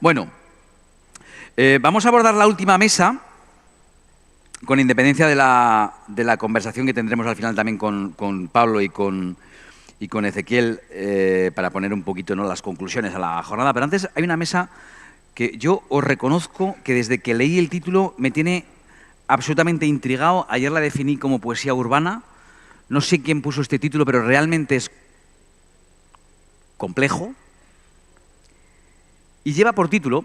Bueno, vamos a abordar la última mesa, con independencia de la conversación que tendremos al final también con Pablo y con Ezequiel, para poner un poquito, ¿no?, las conclusiones a la jornada. Pero antes hay una mesa que yo os reconozco que desde que leí el título me tiene absolutamente intrigado. Ayer la definí como poesía urbana. No sé quién puso este título, pero realmente es complejo. Y lleva por título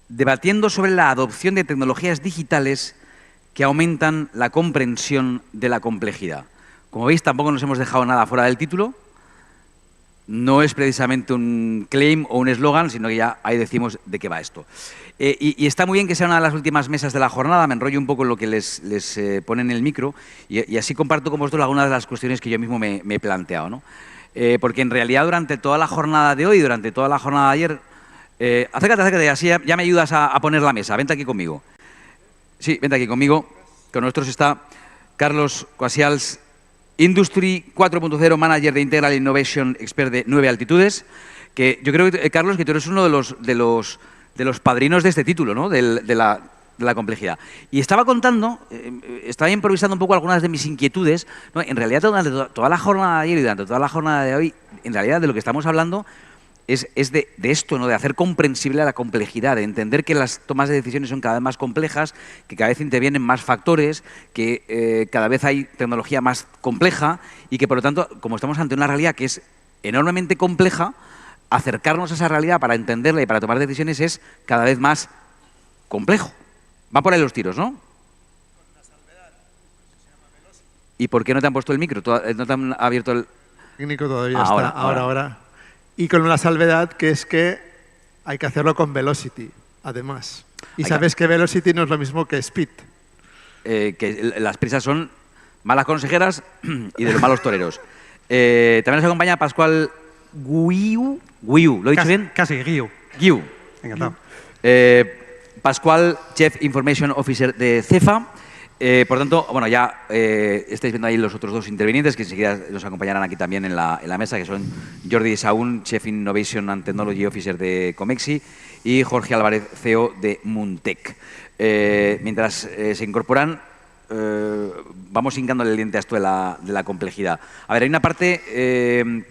Debatiendo sobre la adopción de tecnologías digitales que aumentan la comprensión de la complejidad. Como veis, tampoco nos hemos dejado nada fuera del título. No es precisamente un claim o un eslogan, sino que ya ahí decimos de qué va esto. Y está muy bien que sea una de las últimas mesas de la jornada. Me enrollo un poco en lo que les pone en el micro y así comparto con vosotros algunas de las cuestiones que yo mismo me he planteado, ¿no? Porque en realidad durante toda la jornada de hoy, durante toda la jornada de ayer, acércate, así ya me ayudas a poner la mesa. Vente aquí conmigo. Sí, vente aquí conmigo. Con nosotros está Carlos Quasials, Industry 4.0 Manager de Integral Innovation, expert de 9 altitudes, que yo creo, Carlos, que tú eres uno de los padrinos de este título, ¿no?, de la complejidad. Y estaba contando, estaba improvisando un poco algunas de mis inquietudes, ¿no? En realidad, durante toda la jornada de ayer y durante toda la jornada de hoy, en realidad de lo que estamos hablando es de esto, ¿no?, de hacer comprensible la complejidad, de entender que las tomas de decisiones son cada vez más complejas, que cada vez intervienen más factores, que cada vez hay tecnología más compleja y que, por lo tanto, como estamos ante una realidad que es enormemente compleja, acercarnos a esa realidad para entenderla y para tomar decisiones es cada vez más complejo. Van por ahí los tiros, ¿no? ¿Y por qué no te han puesto el micro? ¿No te han abierto el...? Técnico todavía está. Ahora. Y con una salvedad, que es que hay que hacerlo con velocity, además. Y sabes que velocity no es lo mismo que speed. Que las prisas son malas consejeras y de los malos toreros. También nos acompaña Pascual Guiu. ¿Lo he dicho bien? Casi, Guiu. Encantado. Pascual, Chief Information Officer de Cefa. Por tanto, bueno, ya estáis viendo ahí los otros dos intervinientes que enseguida nos acompañarán aquí también en la mesa, que son Jordi Saúl, Chief Innovation and Technology Officer de Comexi, y Jorge Álvarez, CEO de Muntec. Mientras se incorporan, vamos hincándole el diente a esto de la complejidad. A ver, hay una parte,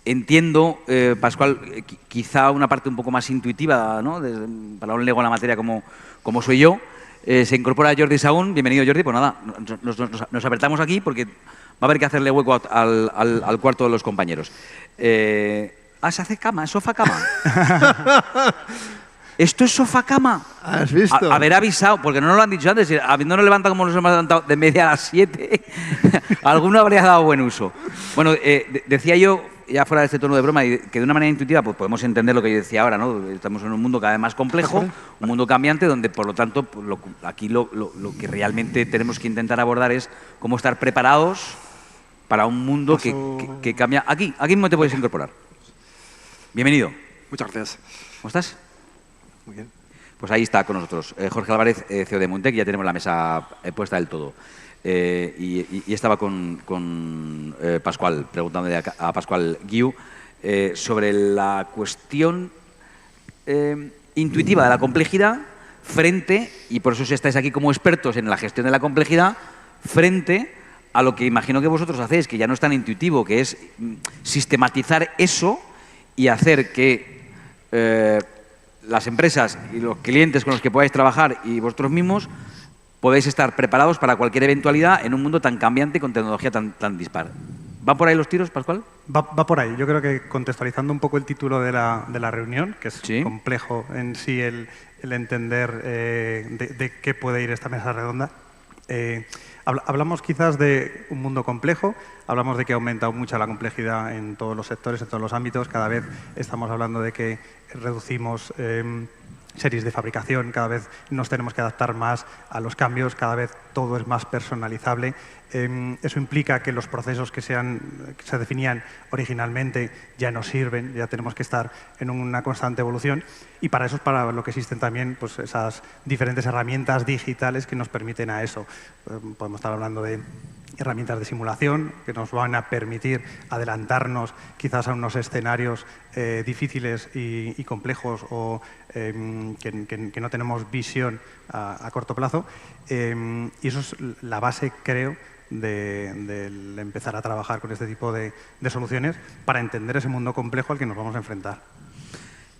entiendo, Pascual, quizá una parte un poco más intuitiva, ¿no?, para un lego en la materia como soy yo. Se incorpora Jordi Saúl. Bienvenido, Jordi. Pues nada, nos apretamos aquí porque va a haber que hacerle hueco al cuarto de los compañeros. Se hace cama, es sofá-cama. ¿Esto es sofá-cama? ¿Has visto? Haber avisado, porque no nos lo han dicho antes, habiéndonos levantado como nos hemos levantado de media a las 7, alguno habría dado buen uso. Bueno, decía yo, ya fuera de este tono de broma, que de una manera intuitiva pues podemos entender lo que yo decía ahora, ¿no? Estamos en un mundo cada vez más complejo, un mundo cambiante, donde por lo tanto aquí lo que realmente tenemos que intentar abordar es cómo estar preparados para un mundo que cambia. Aquí mismo te puedes incorporar. Bienvenido. Muchas gracias. ¿Cómo estás? Muy bien. Pues ahí está con nosotros Jorge Álvarez, CEO de Muntec. Ya tenemos la mesa puesta del todo. Y estaba con Pascual, preguntándole a Pascual Guiu sobre la cuestión intuitiva de la complejidad frente, y por eso estáis aquí como expertos en la gestión de la complejidad, frente a lo que imagino que vosotros hacéis, que ya no es tan intuitivo, que es sistematizar eso y hacer que las empresas y los clientes con los que podáis trabajar y vosotros mismos podéis estar preparados para cualquier eventualidad en un mundo tan cambiante con tecnología tan dispar. ¿Va por ahí los tiros, Pascual? Va por ahí. Yo creo que contextualizando un poco el título de la reunión, que es complejo en sí el entender de qué puede ir esta mesa redonda, hablamos quizás de un mundo complejo, hablamos de que ha aumentado mucho la complejidad en todos los sectores, en todos los ámbitos. Cada vez estamos hablando de que reducimos series de fabricación, cada vez nos tenemos que adaptar más a los cambios, cada vez todo es más personalizable. Eso implica que los procesos que se definían originalmente ya no sirven, ya tenemos que estar en una constante evolución, y para eso es para lo que existen también pues, esas diferentes herramientas digitales que nos permiten a eso. Podemos estar hablando de herramientas de simulación que nos van a permitir adelantarnos quizás a unos escenarios difíciles y complejos o que no tenemos visión a corto plazo. Y eso es la base, creo, de empezar a trabajar con este tipo de soluciones para entender ese mundo complejo al que nos vamos a enfrentar.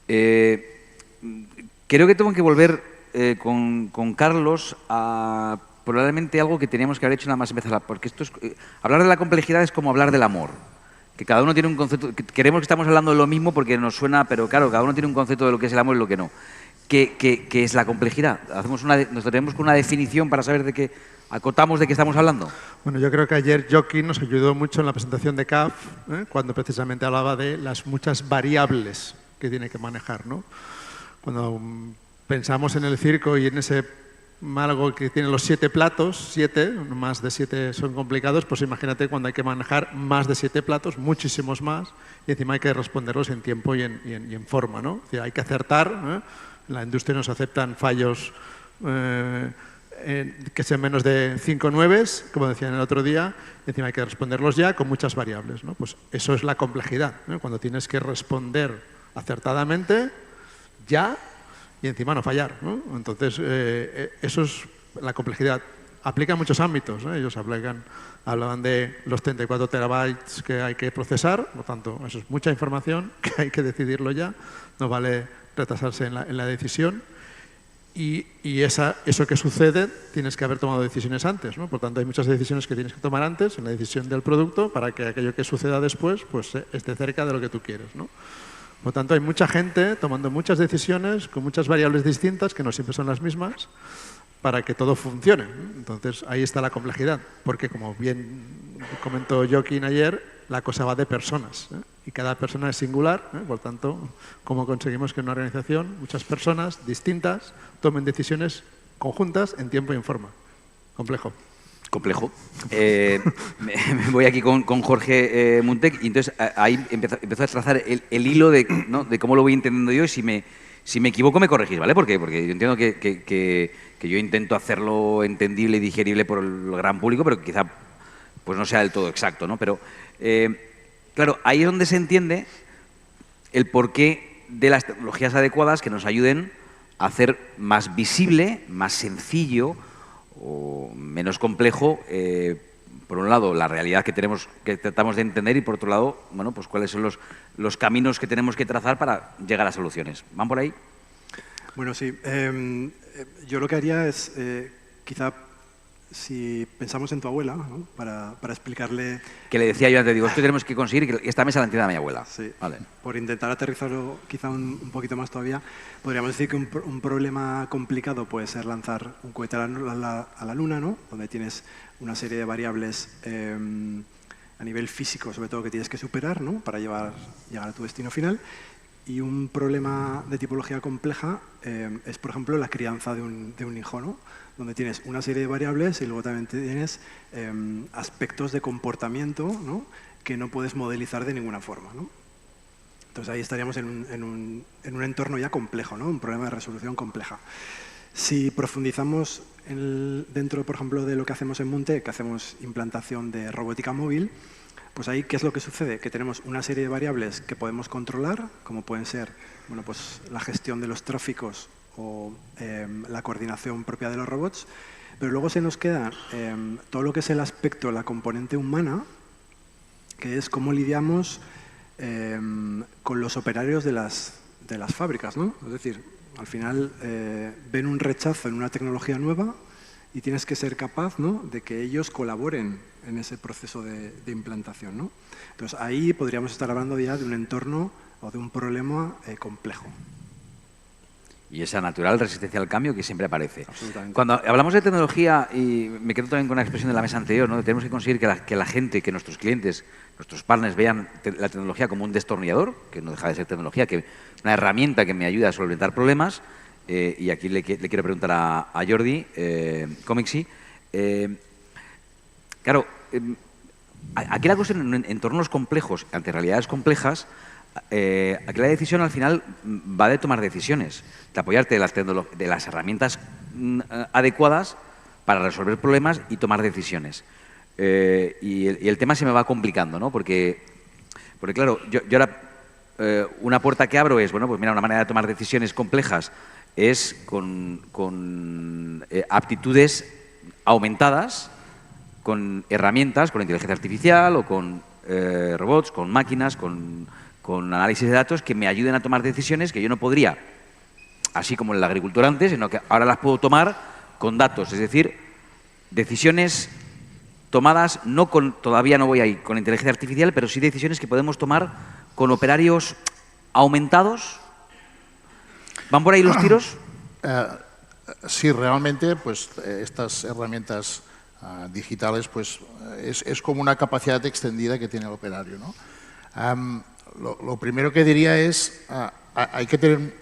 Creo que tengo que volver con Carlos a probablemente algo que teníamos que haber hecho nada más empezar, porque esto es, hablar de la complejidad es como hablar del amor, que cada uno tiene un concepto, queremos que estamos hablando de lo mismo porque nos suena, pero claro, cada uno tiene un concepto de lo que es el amor y lo que no. ¿Qué es la complejidad? ¿Nos tenemos con una definición para saber de qué acotamos de qué estamos hablando? Bueno, yo creo que ayer Joaquín nos ayudó mucho en la presentación de CAF, cuando precisamente hablaba de las muchas variables que tiene que manejar, ¿no? Cuando pensamos en el circo y en ese algo que tiene los 7 platos, 7, más de 7 son complicados, pues imagínate cuando hay que manejar más de 7 platos, muchísimos más, y encima hay que responderlos en tiempo y en forma, ¿no? Es decir, hay que acertar, en la industria nos aceptan fallos que sean menos de 5 nueves, como decían el otro día, y encima hay que responderlos ya con muchas variables, ¿no? Pues eso es la complejidad, ¿no? Cuando tienes que responder acertadamente, ya, y encima no fallar, ¿no? Entonces, eso es la complejidad. Aplica en muchos ámbitos, ¿no? Ellos hablaban de los 34 terabytes que hay que procesar, por lo tanto, eso es mucha información que hay que decidirlo ya, no vale retrasarse en la decisión. Y eso que sucede, tienes que haber tomado decisiones antes, ¿no? Por tanto, hay muchas decisiones que tienes que tomar antes en la decisión del producto para que aquello que suceda después pues, esté cerca de lo que tú quieres, ¿no? Por lo tanto, hay mucha gente tomando muchas decisiones con muchas variables distintas, que no siempre son las mismas, para que todo funcione. Entonces, ahí está la complejidad, porque como bien comentó Joaquín ayer, la cosa va de personas, y cada persona es singular, por tanto, ¿cómo conseguimos que en una organización muchas personas distintas tomen decisiones conjuntas en tiempo y en forma? Complejo. Complejo. Me voy aquí con Jorge Muntec y entonces ahí empezó a trazar el hilo de cómo lo voy entendiendo yo y si me equivoco me corregís, ¿vale? Porque yo entiendo que yo intento hacerlo entendible y digerible por el gran público, pero quizá pues no sea del todo exacto, ¿no? Pero, claro, ahí es donde se entiende el porqué de las tecnologías adecuadas que nos ayuden a hacer más visible, más sencillo o menos complejo, por un lado, la realidad que tratamos de entender y, por otro lado, bueno, pues cuáles son los caminos que tenemos que trazar para llegar a soluciones. ¿Van por ahí? Bueno, sí. Yo lo que haría es, quizá, si pensamos en tu abuela, ¿no? para explicarle... Que le decía yo antes, digo, esto tenemos que conseguir que esta mesa la entienda mi abuela. Sí. Vale. Por intentar aterrizarlo quizá un poquito más todavía, podríamos decir que un problema complicado puede ser lanzar un cohete a la Luna, ¿no? Donde tienes una serie de variables a nivel físico, sobre todo, que tienes que superar, ¿no? Para llegar a tu destino final. Y un problema de tipología compleja es, por ejemplo, la crianza de un hijo, ¿no? Donde tienes una serie de variables y luego también tienes aspectos de comportamiento, ¿no? Que no puedes modelizar de ninguna forma, ¿no? Entonces ahí estaríamos en un entorno ya complejo, ¿no? Un problema de resolución compleja. Si profundizamos dentro, por ejemplo, de lo que hacemos en Munte, que hacemos implantación de robótica móvil, pues ahí, ¿qué es lo que sucede? Que tenemos una serie de variables que podemos controlar, como pueden ser, bueno, pues la gestión de los tráficos o la coordinación propia de los robots, pero luego se nos queda todo lo que es el aspecto, la componente humana, que es cómo lidiamos con los operarios de las fábricas, ¿no? Es decir, al final ven un rechazo en una tecnología nueva y tienes que ser capaz, ¿no? De que ellos colaboren en ese proceso de implantación, ¿no? Entonces ahí podríamos estar hablando ya de un entorno o de un problema complejo. Y esa natural resistencia al cambio que siempre aparece. Absolutamente. Cuando hablamos de tecnología, y me quedo también con la expresión de la mesa anterior, ¿no? Tenemos que conseguir que la gente, que nuestros clientes, nuestros partners vean la tecnología como un destornillador, que no deja de ser tecnología, que una herramienta que me ayuda a solventar problemas. y aquí le quiero preguntar a Jordi, Comexi. Claro, aquí la cuestión en entornos complejos, ante realidades complejas, aquí la decisión al final va de tomar decisiones, de apoyarte de las herramientas adecuadas para resolver problemas y tomar decisiones. Y el tema se me va complicando, ¿no? Porque claro, yo ahora una puerta que abro es, bueno, pues mira, una manera de tomar decisiones complejas es con aptitudes aumentadas, con herramientas, con inteligencia artificial o con robots, con máquinas, con análisis de datos que me ayuden a tomar decisiones que yo no podría, así como en la agricultura antes, sino que ahora las puedo tomar con datos, es decir, decisiones tomadas todavía no voy ahí con inteligencia artificial, pero sí decisiones que podemos tomar con operarios aumentados. ¿Van por ahí los tiros? Sí, realmente, pues estas herramientas digitales, pues es como una capacidad extendida que tiene el operario, ¿no? Lo primero que diría es, hay que tener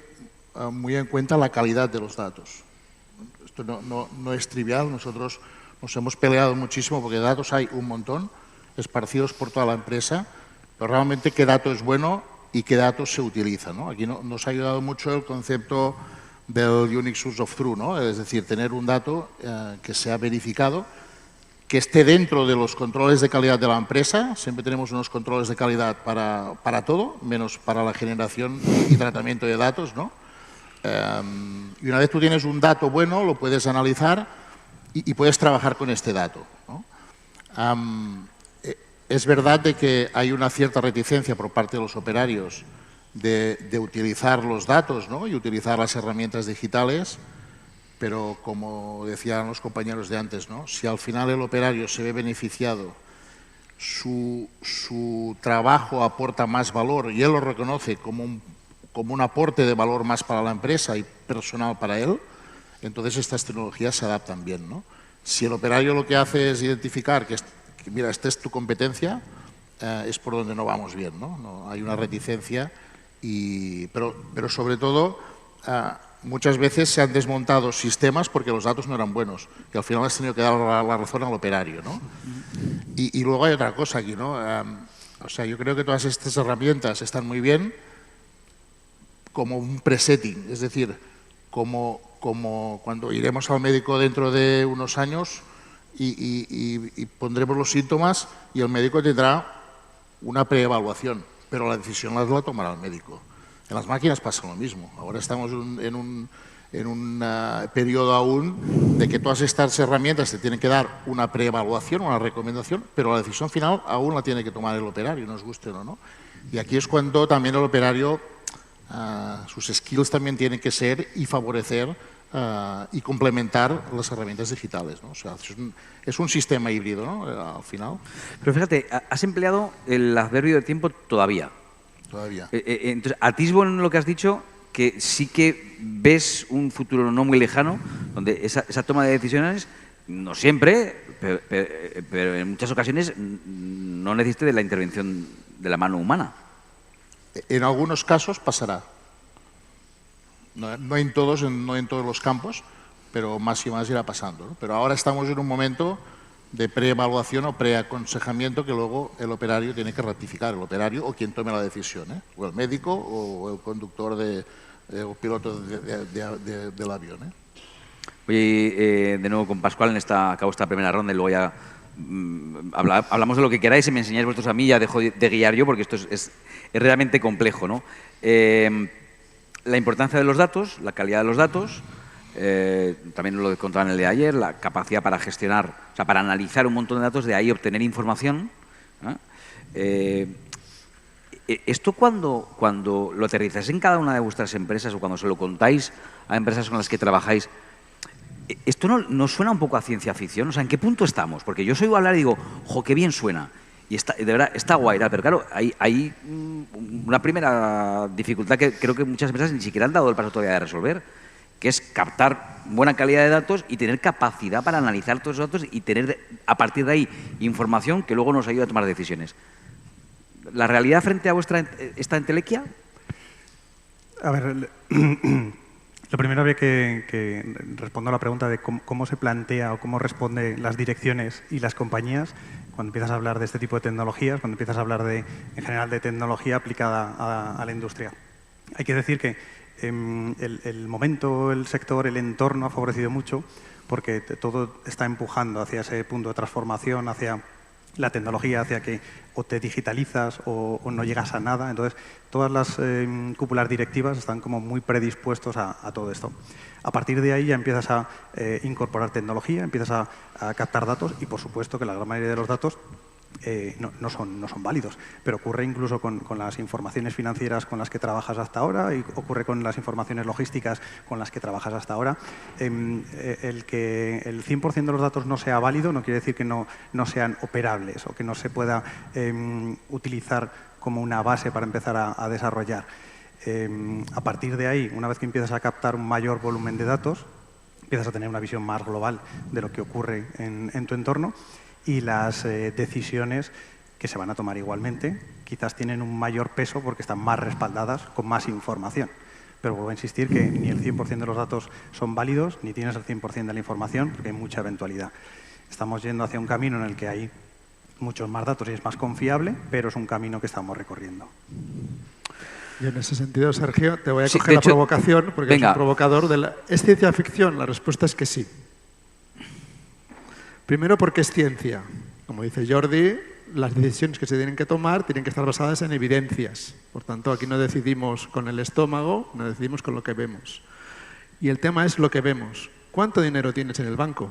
muy en cuenta la calidad de los datos. Esto no es trivial. Nosotros nos hemos peleado muchísimo porque datos hay un montón, esparcidos por toda la empresa, pero realmente qué dato es bueno y qué datos se utiliza, ¿no? Aquí nos ha ayudado mucho el concepto del Unique Source of Truth, ¿no? Es decir, tener un dato que sea verificado, que esté dentro de los controles de calidad de la empresa. Siempre tenemos unos controles de calidad para todo, menos para la generación y tratamiento de datos, ¿no? Y una vez tú tienes un dato bueno, lo puedes analizar y puedes trabajar con este dato, ¿no? Es verdad de que hay una cierta reticencia por parte de los operarios de utilizar los datos, ¿no? Y utilizar las herramientas digitales, pero como decían los compañeros de antes, ¿no? Si al final el operario se ve beneficiado, su trabajo aporta más valor y él lo reconoce como un aporte de valor más para la empresa y personal para él, entonces estas tecnologías se adaptan bien, ¿no? Si el operario lo que hace es identificar que mira, esta es tu competencia, es por donde no vamos bien, ¿no? Hay una reticencia, pero sobre todo muchas veces se han desmontado sistemas porque los datos no eran buenos y al final has tenido que dar la razón al operario, ¿no? Y luego hay otra cosa aquí, ¿no? O sea, yo creo que todas estas herramientas están muy bien como un presetting, es decir, como cuando iremos al médico dentro de unos años y pondremos los síntomas y el médico tendrá una preevaluación, pero la decisión la tomará el médico. En las máquinas pasa lo mismo. Ahora estamos en un periodo aún de que todas estas herramientas te tienen que dar una preevaluación, una recomendación, pero la decisión final aún la tiene que tomar el operario, nos guste o no. Y aquí es cuando también el operario, sus skills también tienen que ser y favorecer y complementar las herramientas digitales, ¿no? O sea, es un sistema híbrido, ¿no? Al final. Pero fíjate, has empleado el adverbio de tiempo todavía. Todavía. Entonces, atisbo en lo que has dicho que sí que ves un futuro no muy lejano donde esa toma de decisiones, no siempre, pero en muchas ocasiones no necesite de la intervención de la mano humana. En algunos casos pasará. No en todos los campos, pero más y más irá pasando, ¿no? Pero ahora estamos en un momento de preevaluación o preaconsejamiento que luego el operario tiene que ratificar, el operario o quien tome la decisión, ¿eh? O el médico o el conductor o piloto del avión, ¿eh? Oye, de nuevo con Pascual, acabo esta primera ronda y luego ya hablamos de lo que queráis y me enseñáis vosotros a mí, ya dejo de guiar yo porque esto es realmente complejo, ¿no? La importancia de los datos, la calidad de los datos, también lo contaban en el de ayer, la capacidad para gestionar, o sea, para analizar un montón de datos, de ahí obtener información, ¿no? Esto cuando lo aterrizáis en cada una de vuestras empresas o cuando se lo contáis a empresas con las que trabajáis, ¿esto no suena un poco a ciencia ficción? O sea, ¿en qué punto estamos? Porque yo os oigo hablar y digo, ¡jo, qué bien suena! Y de verdad, está guay, pero claro, hay una primera dificultad que creo que muchas empresas ni siquiera han dado el paso todavía de resolver, que es captar buena calidad de datos y tener capacidad para analizar todos esos datos y tener a partir de ahí información que luego nos ayude a tomar decisiones. ¿La realidad frente a vuestra esta entelequia? A ver, Lo primero habría que responder a la pregunta de cómo se plantea o cómo responden las direcciones y las compañías cuando empiezas a hablar de este tipo de tecnologías, cuando empiezas a hablar en general de tecnología aplicada a la industria. Hay que decir que el momento, el sector, el entorno ha favorecido mucho porque todo está empujando hacia ese punto de transformación, hacia la tecnología, hacia que o te digitalizas o no llegas a nada. Entonces, todas las cúpulas directivas están como muy predispuestos a todo esto. A partir de ahí ya empiezas a incorporar tecnología, empiezas a captar datos y, por supuesto, que la gran mayoría de los datos no son válidos, pero ocurre incluso con las informaciones financieras con las que trabajas hasta ahora y ocurre con las informaciones logísticas con las que trabajas hasta ahora. El que el 100% de los datos no sea válido no quiere decir que no sean operables o que no se pueda utilizar como una base para empezar a desarrollar. A partir de ahí, una vez que empiezas a captar un mayor volumen de datos, empiezas a tener una visión más global de lo que ocurre en tu entorno. Y las decisiones que se van a tomar igualmente quizás tienen un mayor peso porque están más respaldadas con más información. Pero vuelvo a insistir que ni el 100% de los datos son válidos, ni tienes el 100% de la información, porque hay mucha eventualidad. Estamos yendo hacia un camino en el que hay muchos más datos y es más confiable, pero es un camino que estamos recorriendo. Y en ese sentido, Sergio, te voy a coger la provocación, porque es un provocador. ¿Es ciencia ficción? La respuesta es que sí. Primero porque es ciencia. Como dice Jordi, las decisiones que se tienen que tomar tienen que estar basadas en evidencias. Por tanto, aquí no decidimos con el estómago, no decidimos con lo que vemos. Y el tema es lo que vemos. ¿Cuánto dinero tienes en el banco?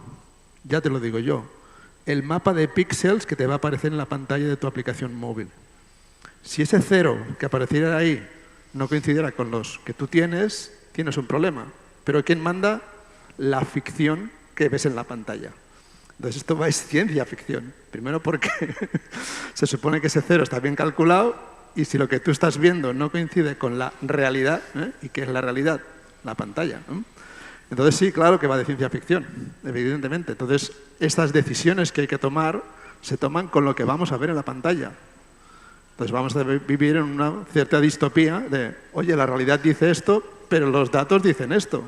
Ya te lo digo yo. El mapa de píxeles que te va a aparecer en la pantalla de tu aplicación móvil. Si ese cero que apareciera ahí no coincidiera con los que tú tienes un problema. Pero ¿quién manda? La ficción que ves en la pantalla. Entonces esto es ciencia ficción. Primero porque se supone que ese cero está bien calculado y si lo que tú estás viendo no coincide con la realidad, ¿y qué es la realidad? La pantalla. Entonces sí, claro que va de ciencia ficción, evidentemente. Entonces estas decisiones que hay que tomar se toman con lo que vamos a ver en la pantalla. Entonces vamos a vivir en una cierta distopía de, oye, la realidad dice esto, pero los datos dicen esto.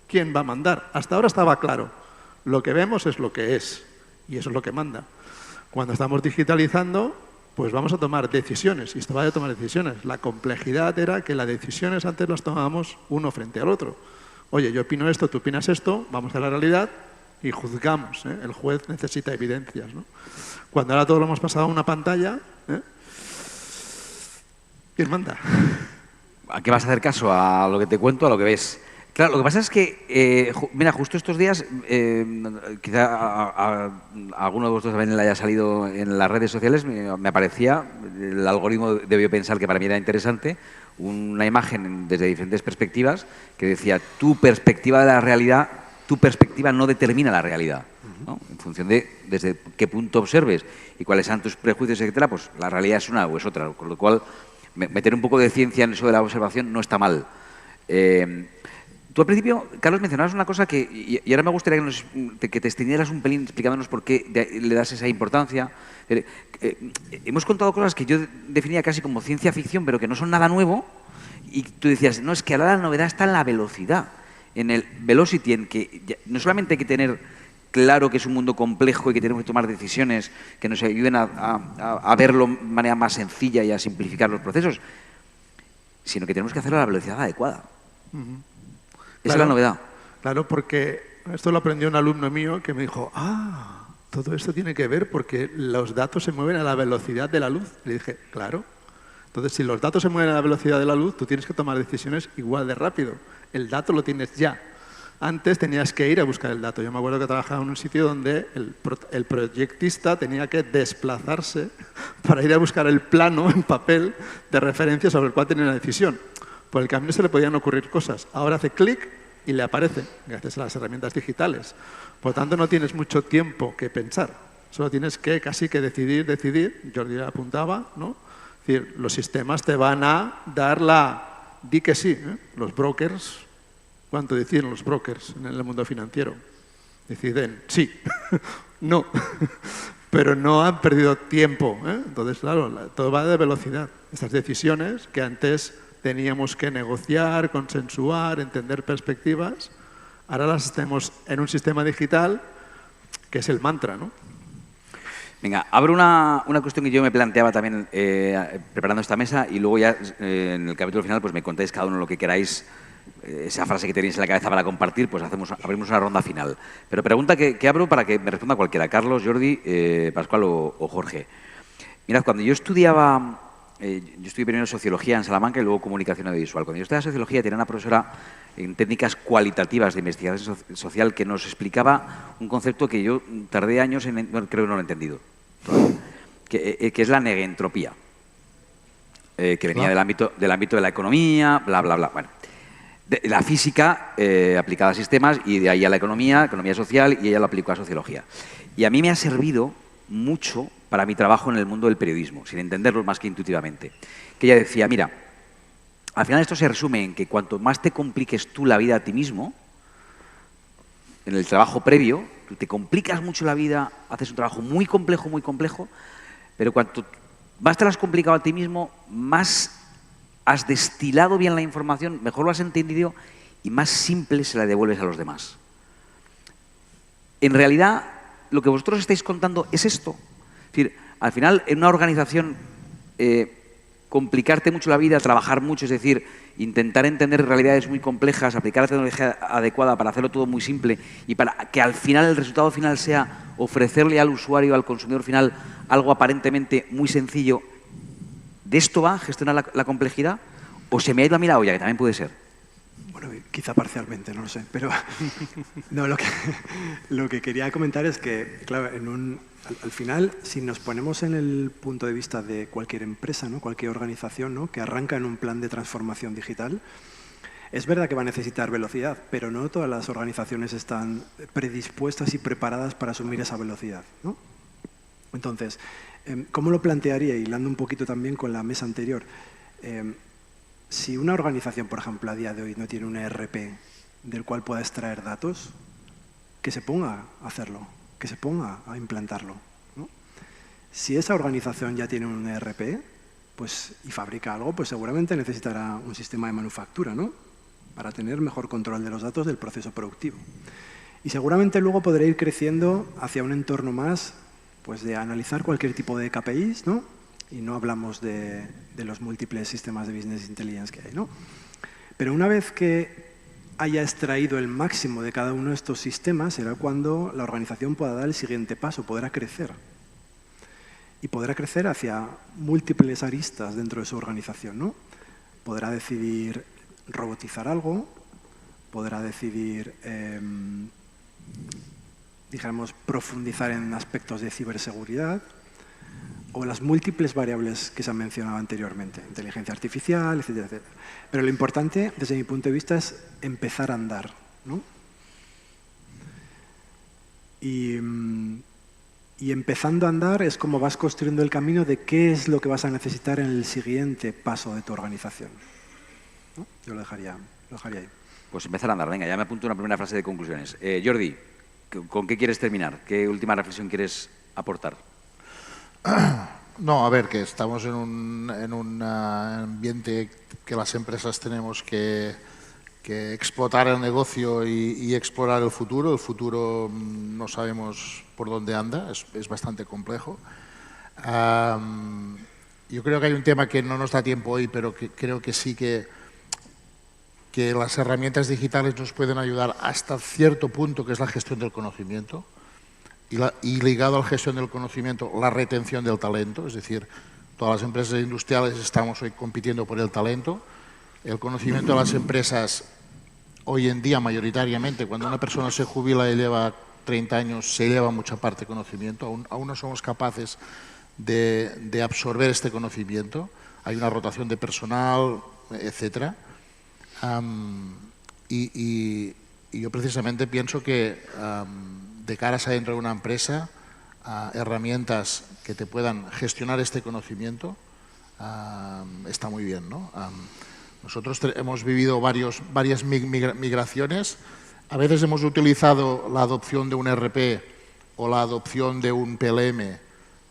¿Quién va a mandar? Hasta ahora estaba claro. Lo que vemos es lo que es, y eso es lo que manda. Cuando estamos digitalizando, pues vamos a tomar decisiones, y esto va a tomar decisiones. La complejidad era que las decisiones antes las tomábamos uno frente al otro. Oye, yo opino esto, tú opinas esto, vamos a la realidad y juzgamos. El juez necesita evidencias, ¿no? Cuando ahora todo lo hemos pasado a una pantalla, ¿quién manda? ¿A qué vas a hacer caso? ¿A lo que te cuento, a lo que ves? Claro, lo que pasa es que, mira, justo estos días, quizá a alguno de vosotros también le haya salido en las redes sociales, me aparecía, el algoritmo debió pensar que para mí era interesante, una imagen desde diferentes perspectivas que decía, tu perspectiva de la realidad, tu perspectiva no determina la realidad, ¿no? En función de desde qué punto observes y cuáles sean tus prejuicios, etcétera, pues la realidad es una o es otra, con lo cual meter un poco de ciencia en eso de la observación no está mal. Tú al principio, Carlos, mencionabas una cosa y ahora me gustaría que te extendieras un pelín explicándonos por qué le das esa importancia. Hemos contado cosas que yo definía casi como ciencia ficción, pero que no son nada nuevo, y tú decías, no, es que ahora la novedad está en la velocidad, en el velocity, en que no solamente hay que tener claro que es un mundo complejo y que tenemos que tomar decisiones que nos ayuden a verlo de manera más sencilla y a simplificar los procesos, sino que tenemos que hacerlo a la velocidad adecuada. Esa es la novedad. Claro, porque esto lo aprendió un alumno mío que me dijo, todo esto tiene que ver porque los datos se mueven a la velocidad de la luz. Le dije, claro. Entonces, si los datos se mueven a la velocidad de la luz, tú tienes que tomar decisiones igual de rápido. El dato lo tienes ya. Antes tenías que ir a buscar el dato. Yo me acuerdo que trabajaba en un sitio donde el proyectista tenía que desplazarse para ir a buscar el plano en papel de referencia sobre el cual tenía una decisión. Por el camino se le podían ocurrir cosas. Ahora hace clic y le aparece, gracias a las herramientas digitales. Por lo tanto, no tienes mucho tiempo que pensar. Solo tienes que casi que decidir. Jordi apuntaba, ¿no? Es decir, los sistemas te van a dar di que sí. Los brokers, ¿cuánto deciden los brokers en el mundo financiero? Deciden sí, no, pero no han perdido tiempo. Entonces, claro, todo va de velocidad. Estas decisiones que antes teníamos que negociar, consensuar, entender perspectivas. Ahora las tenemos en un sistema digital que es el mantra, ¿no? Venga, abro una cuestión que yo me planteaba también preparando esta mesa y luego ya en el capítulo final pues me contáis cada uno lo que queráis, esa frase que tenéis en la cabeza para compartir, pues abrimos una ronda final. Pero pregunta que abro para que me responda cualquiera, Carlos, Jordi, Pascual o Jorge. Mirad, cuando yo estudiaba, yo estudié primero Sociología en Salamanca y luego Comunicación Audiovisual. Cuando yo estudiaba Sociología tenía una profesora en técnicas cualitativas de investigación social que nos explicaba un concepto que yo tardé años en, bueno, creo que no lo he entendido, que es la negentropía, que venía del ámbito de la economía, bla, bla, bla. Bueno, de la física aplicada a sistemas y de ahí a la economía social, y ella lo aplicó a Sociología. Y a mí me ha servido mucho para mi trabajo en el mundo del periodismo, sin entenderlo más que intuitivamente. Que ella decía, mira, al final esto se resume en que cuanto más te compliques tú la vida a ti mismo, en el trabajo previo, tú te complicas mucho la vida, haces un trabajo muy complejo, pero cuanto más te lo has complicado a ti mismo, más has destilado bien la información, mejor lo has entendido y más simple se la devuelves a los demás. En realidad, lo que vosotros estáis contando es esto. Es decir, al final, en una organización, complicarte mucho la vida, trabajar mucho, es decir, intentar entender realidades muy complejas, aplicar la tecnología adecuada para hacerlo todo muy simple y para que al final el resultado final sea ofrecerle al usuario, al consumidor final, algo aparentemente muy sencillo. ¿De esto va gestionar la complejidad? ¿O se me ha ido a mí la olla, que también puede ser? Bueno, quizá parcialmente, no lo sé, pero no, lo que quería comentar es que, claro, al final, si nos ponemos en el punto de vista de cualquier empresa, ¿no? Cualquier organización, ¿no? Que arranca en un plan de transformación digital, es verdad que va a necesitar velocidad, pero no todas las organizaciones están predispuestas y preparadas para asumir esa velocidad, ¿no? Entonces, ¿cómo lo plantearía? Hilando un poquito también con la mesa anterior. Si una organización, por ejemplo, a día de hoy no tiene un ERP del cual pueda extraer datos, que se ponga a hacerlo, que se ponga a implantarlo, ¿no? Si esa organización ya tiene un ERP y fabrica algo, pues seguramente necesitará un sistema de manufactura, ¿no? Para tener mejor control de los datos del proceso productivo. Y seguramente luego podrá ir creciendo hacia un entorno más pues, de analizar cualquier tipo de KPIs, ¿no? Y no hablamos de los múltiples sistemas de business intelligence que hay, ¿no? Pero una vez que haya extraído el máximo de cada uno de estos sistemas, será cuando la organización pueda dar el siguiente paso, podrá crecer. Y podrá crecer hacia múltiples aristas dentro de su organización, ¿no? Podrá decidir robotizar algo, podrá decidir, digamos, profundizar en aspectos de ciberseguridad, o las múltiples variables que se han mencionado anteriormente, inteligencia artificial, etcétera, etcétera. Pero lo importante, desde mi punto de vista, es empezar a andar, ¿no? Y empezando a andar es como vas construyendo el camino de qué es lo que vas a necesitar en el siguiente paso de tu organización, ¿no? Yo lo dejaría ahí. Pues empezar a andar. Venga, ya me apunto una primera frase de conclusiones. Jordi, ¿con qué quieres terminar? ¿Qué última reflexión quieres aportar? No, a ver, que estamos en un ambiente que las empresas tenemos que explotar el negocio y explorar el futuro. El futuro no sabemos por dónde anda, es bastante complejo. Yo creo que hay un tema que no nos da tiempo hoy, pero que creo que sí que las herramientas digitales nos pueden ayudar hasta cierto punto, que es la gestión del conocimiento. Y ligado a la gestión del conocimiento, la retención del talento, es decir, todas las empresas industriales estamos hoy compitiendo por el talento. El conocimiento de las empresas, hoy en día mayoritariamente, cuando una persona se jubila y lleva 30 años, se lleva mucha parte de conocimiento, aún no somos capaces de absorber este conocimiento. Hay una rotación de personal, etc. Y yo precisamente pienso que de caras adentro de una empresa, herramientas que te puedan gestionar este conocimiento, está muy bien, ¿no? Nosotros hemos vivido varias migraciones. A veces hemos utilizado la adopción de un ERP o la adopción de un PLM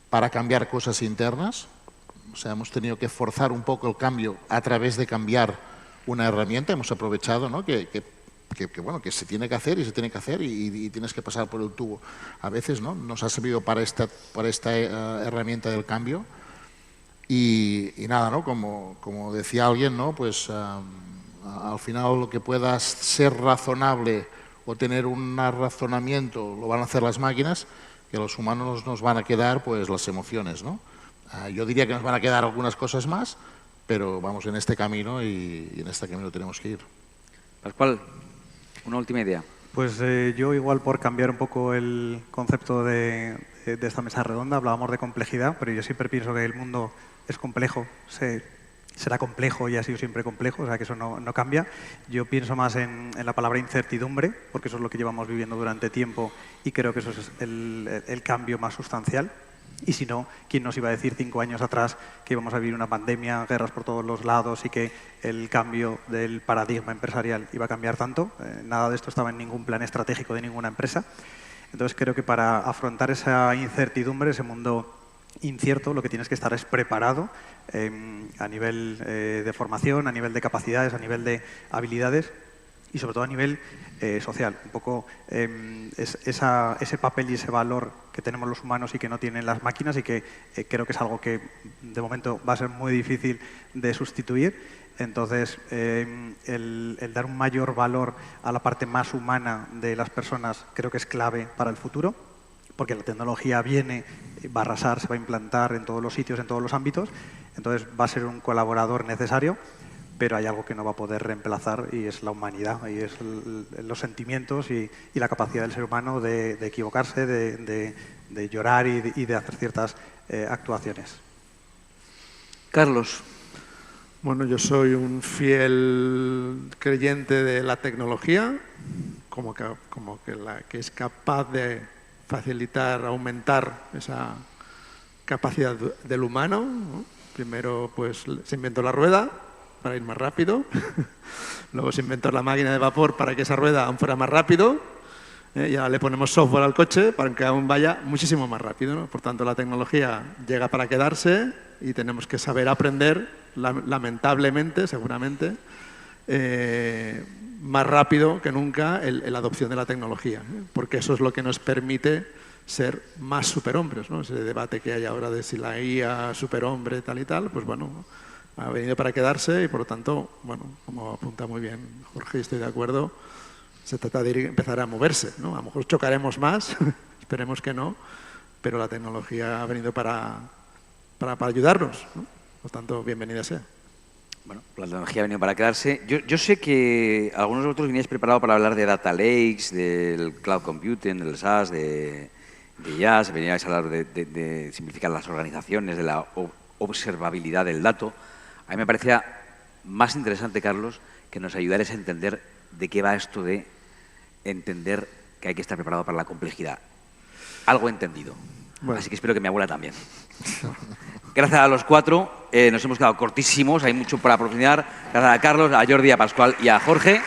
para cambiar cosas internas. O sea, hemos tenido que forzar un poco el cambio a través de cambiar una herramienta. Hemos aprovechado, ¿no?, que se tiene que hacer y se tiene que hacer y tienes que pasar por el tubo. A veces, ¿no?, nos ha servido para esta herramienta del cambio. Y nada, ¿no?, como decía alguien, ¿no?, pues al final lo que puedas ser razonable o tener un razonamiento lo van a hacer las máquinas, que los humanos nos van a quedar pues las emociones, ¿no? Yo diría que nos van a quedar algunas cosas más, pero vamos en este camino y en este camino tenemos que ir. Pascual, una última idea. Pues yo igual por cambiar un poco el concepto de esta mesa redonda, hablábamos de complejidad, pero yo siempre pienso que el mundo es complejo, será complejo y ha sido siempre complejo, o sea que eso no cambia. Yo pienso más en la palabra incertidumbre, porque eso es lo que llevamos viviendo durante tiempo y creo que eso es el cambio más sustancial. Y si no, ¿quién nos iba a decir 5 años atrás que íbamos a vivir una pandemia, guerras por todos los lados y que el cambio del paradigma empresarial iba a cambiar tanto? Nada de esto estaba en ningún plan estratégico de ninguna empresa. Entonces creo que para afrontar esa incertidumbre, ese mundo incierto, lo que tienes que estar es preparado a nivel de formación, a nivel de capacidades, a nivel de habilidades y sobre todo a nivel social. Un poco ese papel y ese valor que tenemos los humanos y que no tienen las máquinas y que creo que es algo que de momento va a ser muy difícil de sustituir. Entonces, el dar un mayor valor a la parte más humana de las personas creo que es clave para el futuro, porque la tecnología viene, va a arrasar, se va a implantar en todos los sitios, en todos los ámbitos, entonces va a ser un colaborador necesario, pero hay algo que no va a poder reemplazar y es la humanidad, y es los sentimientos y la capacidad del ser humano de equivocarse, de llorar y de hacer ciertas actuaciones. Carlos. Bueno, yo soy un fiel creyente de la tecnología, como que la que es capaz de facilitar, aumentar esa capacidad del humano, ¿no? Primero pues se inventó la rueda para ir más rápido, luego se inventó la máquina de vapor para que esa rueda aún fuera más rápido, y ahora le ponemos software al coche para que aún vaya muchísimo más rápido, ¿no? Por tanto, la tecnología llega para quedarse y tenemos que saber aprender, lamentablemente, seguramente, más rápido que nunca la adopción de la tecnología, porque eso es lo que nos permite ser más superhombres, ¿no? Ese debate que hay ahora de si la IA superhombre tal y tal, pues bueno, ha venido para quedarse y por lo tanto, bueno, como apunta muy bien Jorge, estoy de acuerdo, se trata de empezar a moverse, ¿no? A lo mejor chocaremos más, esperemos que no, pero la tecnología ha venido para ayudarnos, ¿no? Por lo tanto, bienvenida sea. Bueno, la tecnología ha venido para quedarse. Yo sé que algunos de vosotros veníais preparados para hablar de data lakes, del cloud computing, del SaaS, de IaaS, veníais a hablar de simplificar las organizaciones, de la observabilidad del dato. A mí me parecía más interesante, Carlos, que nos ayudarais a entender de qué va esto de entender que hay que estar preparado para la complejidad. Algo he entendido. Bueno. Así que espero que mi abuela también. Gracias a los cuatro, nos hemos quedado cortísimos, hay mucho para profundizar. Gracias a Carlos, a Jordi, a Pascual y a Jorge.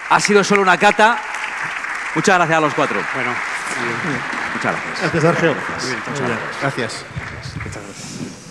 Ha sido solo una cata. Muchas gracias a los cuatro. Bueno, muchas gracias. Gracias, Sergio. Muchas gracias. Muchas gracias.